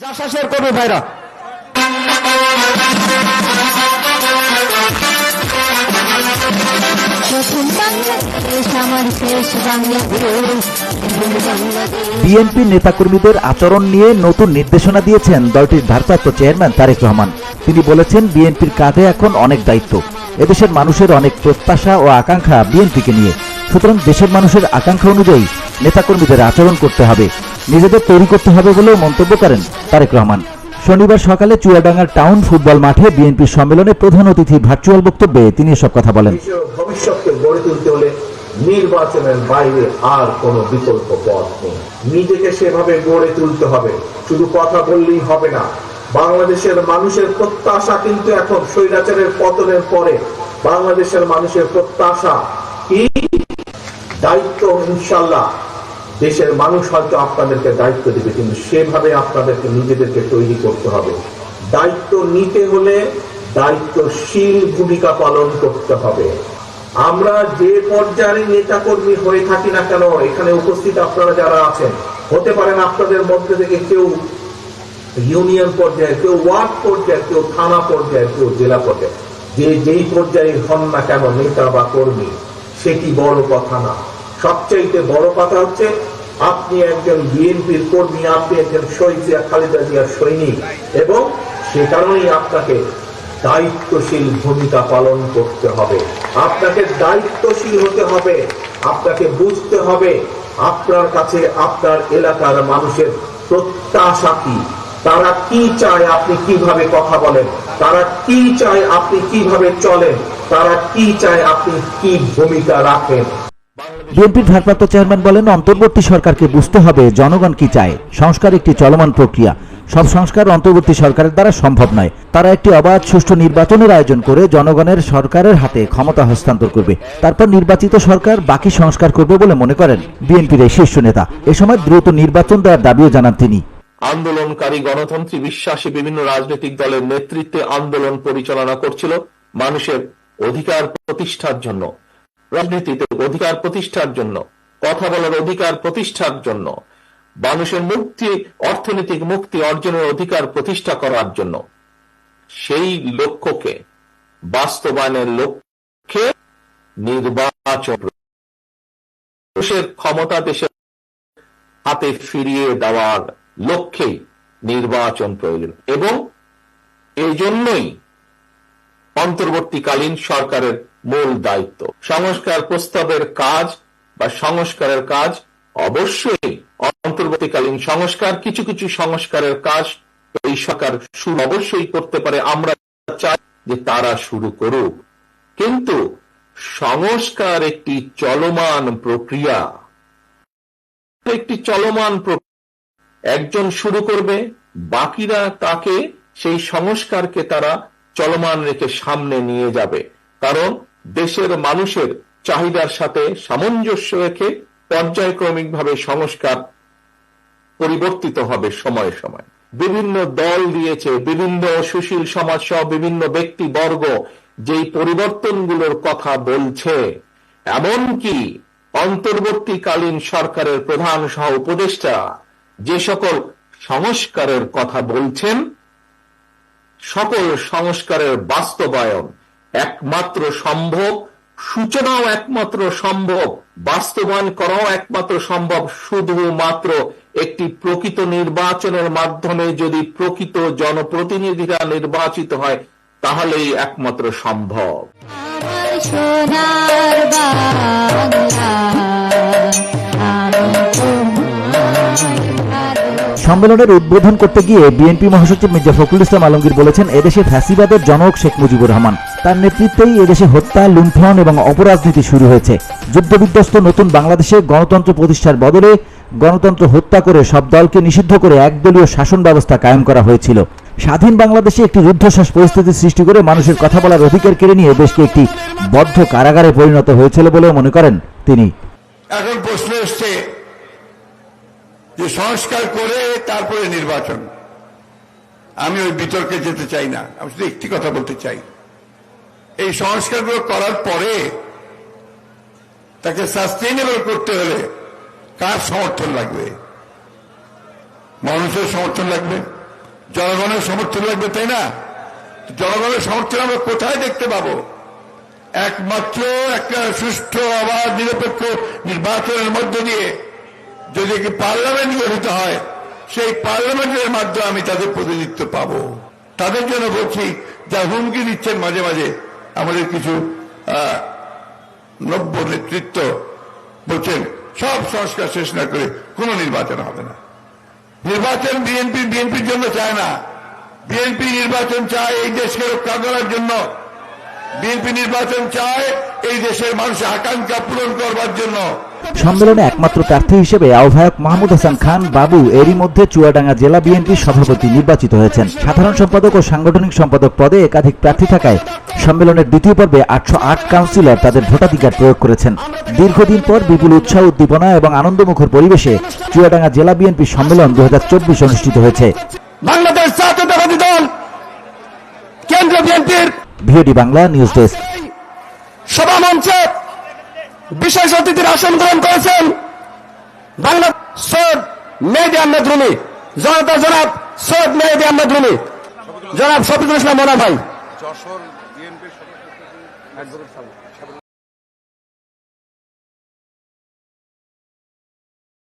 জাসাসের কর্মী ভাইরা, বিএনপি নেতাকর্মীদের আচরণ নিয়ে নতুন নির্দেশনা দিয়েছেন দলটির ভারপ্রাপ্ত চেয়ারম্যান তারেক রহমান। তিনি বলেছেন, বিএনপির কাঁধে এখন অনেক দায়িত্ব। এদেশের মানুষের অনেক প্রত্যাশা ও আকাঙ্ক্ষা বিএনপিকে নিয়ে। সুতরাং দেশের মানুষের আকাঙ্ক্ষা অনুযায়ী নেতাকর্মীদের আচরণ করতে হবে, নিজেদের তৈরি করতে হবে বলেও মন্তব্য করেন তারেক রহমান। শনিবার সকালে চুয়াডাঙ্গার টাউন ফুটবল মাঠে বিএনপির সম্মেলনে প্রধান অতিথির ভার্চুয়াল বক্তব্যে তিনি এসব কথা বলেন। ভবিষ্যৎকে গড়ে তুলতে হলে নির্বাচনের বাইরে আর কোনো বিকল্প পথ নেই। নিজেকে সেভাবে গড়ে তুলতে হবে, শুধু কথা বললেই হবে না। বাংলাদেশের মানুষের প্রত্যাশা কিন্তু এখন স্বৈরাচারের পতনের পরে বাংলাদেশের মানুষের প্রত্যাশা কি? দায়িত্ব। ইনশাল্লাহ দেশের মানুষ হয়তো আপনাদেরকে দায়িত্ব দিবে, কিন্তু সেভাবে আপনাদেরকে নিজেদেরকে তৈরি করতে হবে। দায়িত্ব নিতে হলে দায়িত্বশীল ভূমিকা পালন করতে হবে। আমরা যে পর্যায়ে নেতাকর্মী হয়ে থাকি না কেন, এখানে উপস্থিত আপনারা যারা আছেন, হতে পারেন আপনাদের মধ্যে থেকে কেউ ইউনিয়ন পর্যায়ে, কেউ ওয়ার্ড পর্যায়ে, কেউ থানা পর্যায়ে, কেউ জেলা পর্যায়ে, যেই পর্যায়ে হন না কেন নেতা বা কর্মী, সেটি বড় কথা না। সবচাইতে বড় কথা হচ্ছে আপনি একজন বিএনপির কর্মী, আপনি একজন শহীদ জিয়া খালেদা জিয়ার সৈনিক, এবং সে কারণেই আপনাকে দায়িত্বশীল ভূমিকা পালন করতে হবে। আপনাকে দায়িত্বশীল হতে হবে। আপনাকে বুঝতে হবে আপনার কাছে আপনার এলাকার মানুষের প্রত্যাশা কি, তারা কি চায় আপনি কিভাবে কথা বলেন, তারা কি চায় আপনি কিভাবে চলেন, তারা কি চায় আপনি কি ভূমিকা রাখেন। বিএনপির ভারপ্রাপ্ত চেয়ারম্যান বলেন, অন্তর্বর্তী সরকারকে বুঝতে হবে জনগণ কি চায়। সংস্কার একটি চলমান প্রক্রিয়া, সব সংস্কার অন্তর্বর্তী সরকারের দ্বারা সম্ভব নয়। তারা একটি অবাধ সুষ্ঠু নির্বাচনের আয়োজন করে জনগণের সরকারের হাতে ক্ষমতা হস্তান্তর করবে, তারপর নির্বাচিত সরকার বাকি সংস্কার করবে বলে মনে করেন বিএনপির এই শীর্ষ নেতা। এ সময় দ্রুত নির্বাচন দেওয়ার দাবিও জানান তিনি। আন্দোলনকারী গণতন্ত্রী বিশ্বাসী বিভিন্ন রাজনৈতিক দলের নেতৃত্বে আন্দোলন পরিচালনা করছিল মানুষের অধিকার প্রতিষ্ঠার জন্য, রাজনীতিতে অধিকার প্রতিষ্ঠার জন্য, কথা বলার অধিকার প্রতিষ্ঠার জন্য, মানুষের মুক্তি, অর্থনৈতিক মুক্তি অর্জনের অধিকার প্রতিষ্ঠা করার জন্য। সেই লক্ষ্যকে বাস্তবায়নের লক্ষ্যে নির্বাচন, দেশের ক্ষমতা দেশের হাতে ফিরিয়ে দেওয়ার লক্ষ্যেই নির্বাচন প্রয়োজন, এবং এই জন্যই অন্তর্বর্তীকালীন সরকারের মূল দায়িত্ব। সংস্কার প্রস্তাবের কাজ বা সংস্কারের কাজ অবশ্যই অন্তর্বর্তীকালীন সংস্কার, কিছু কিছু সংস্কারের কাজ এই সরকার শুরু অবশ্যই করতে পারে। আমরা চাই যে তারা শুরু করুক, কিন্তু সংস্কার একটি চলমান প্রক্রিয়া, একটি চলমান প্রক্রিয়া। একজন শুরু করবে, বাকিরা তাকে সেই সংস্কারকে তারা চলমান রেখে সামনে নিয়ে যাবে। কারণ দেশের মানুষের চাহিদার সাথে সামঞ্জস্য রেখে পর্যায়ক্রমিকভাবে সংস্কার পরিবর্তিত হবে সময়ে সময়ে। বিভিন্ন দল দিয়েছে, বিভিন্ন সুশীল সমাজ সহ বিভিন্ন ব্যক্তিবর্গ যেই পরিবর্তনগুলোর কথা বলছে, এমনকি অন্তর্বর্তীকালীন সরকারের প্রধান সহ উপদেষ্টা যে সকল সংস্কারের কথা বলছেন, সকল সংস্কারের বাস্তবায়ন একমাত্র সম্ভব, সূচনাও একমাত্র সম্ভব, বাস্তবায়ন করাও একমাত্র সম্ভব শুধুমাত্র একটি প্রকৃত নির্বাচনের মাধ্যমে। যদি প্রকৃত জনপ্রতিনিধিরা নির্বাচিত হয়, তাহলেই একমাত্র সম্ভব। সম্মেলনের উদ্বোধন করতে গিয়ে বিএনপি মহাসচিব মির্জা ফখরুল ইসলাম আলমগীর বলেছেন, এদেশে ফ্যাসিবাদের জনক শেখ মুজিবুর রহমান, তার নেতৃত্বেই এদেশে হত্যা, লুণ্ঠন এবং অপরাজনীতি শুরু হয়েছে। যুদ্ধবিধ্বস্ত নতুন বাংলাদেশে গণতন্ত্র প্রতিষ্ঠার বদলে গণতন্ত্র হত্যা করে সব দলকে নিষিদ্ধ করে একদলীয় শাসন ব্যবস্থা কায়েম করা হয়েছিল। স্বাধীন বাংলাদেশে একটি রুদ্ধশ্বাস পরিস্থিতি সৃষ্টি করে মানুষের কথা বলার অধিকার কেড়ে নিয়ে দেশকে একটি বদ্ধ কারাগারে পরিণত হয়েছিল বলেও মনে করেন তিনি। এখন প্রশ্ন এসছে যে সংস্কার করে তারপরে নির্বাচন। আমি ওই বিতর্কে যেতে চাই না, আমি শুধু একটি কথা বলতে চাই, এই সংস্কারগুলো করার পরে তাকে সাস্টেইনেবল করতে হলে কার সমর্থন লাগবে? মানুষের সমর্থন লাগবে। জনগণের সমর্থন লাগবে, তাই না? জনগণের সমর্থন আমরা কোথায় দেখতে পাবো? একমাত্র একটা সুষ্ঠু অবাধ নিরপেক্ষ নির্বাচনের মধ্য দিয়ে যদি কি পার্লামেন্ট গঠিত হয়, সেই পার্লামেন্টের মাধ্যমে আমি তাদের প্রতিনিধিত্ব পাবো। তাদের জন্য বলছি, যা হুমকি দিচ্ছেন মাঝে মাঝে আমাদের কিছু নব্য নেতৃত্ব, বলছেন সব সংস্কার শেষ না করে কোনো নির্বাচন হবে না। নির্বাচন বিএনপির জন্য চায় না। বিএনপি নির্বাচন চায় এই দেশকে রক্ষা করার জন্য। বিএনপি নির্বাচন চায় এই দেশের মানুষের আকাঙ্ক্ষা পূরণ করবার জন্য। সম্মেলনে একমাত্র প্রার্থী হিসেবে আহ্বায়ক মাহমুদ হাসান খান বাবু এরই মধ্যে চুয়াডাঙ্গা জেলা বিএনপির সভাপতি নির্বাচিত হয়েছেন। সাধারণ সম্পাদক ও সাংগঠনিক সম্পাদক পদে একাধিক প্রার্থী থাকায় সম্মেলনের দ্বিতীয় পর্বে 808 কাউন্সিলর তাদের ভোটাধিকার প্রয়োগ করেছেন। দীর্ঘদিন পর বিপুল উৎসাহ, উদ্দীপনা এবং আনন্দমুখর পরিবেশে চুয়াডাঙ্গা জেলা বিএনপি সম্মেলন 2024 অনুষ্ঠিত হয়েছে। বাংলাদেশ জাতীয়তাবাদী দল কেন্দ্রীয় বিএনপির ভিওডি বাংলা নিউজ ডেস্ক। সভামঞ্চে বিশেষ অতিথির আসন গ্রহণ করেছেন বাংলা সৈয়দ মেহেদী আহমেদ রুমি, জনাব সৈয়দ মেহেদী আহমেদ রুমি, জনাব শফিকুল ইসলাম মোনা ভাই।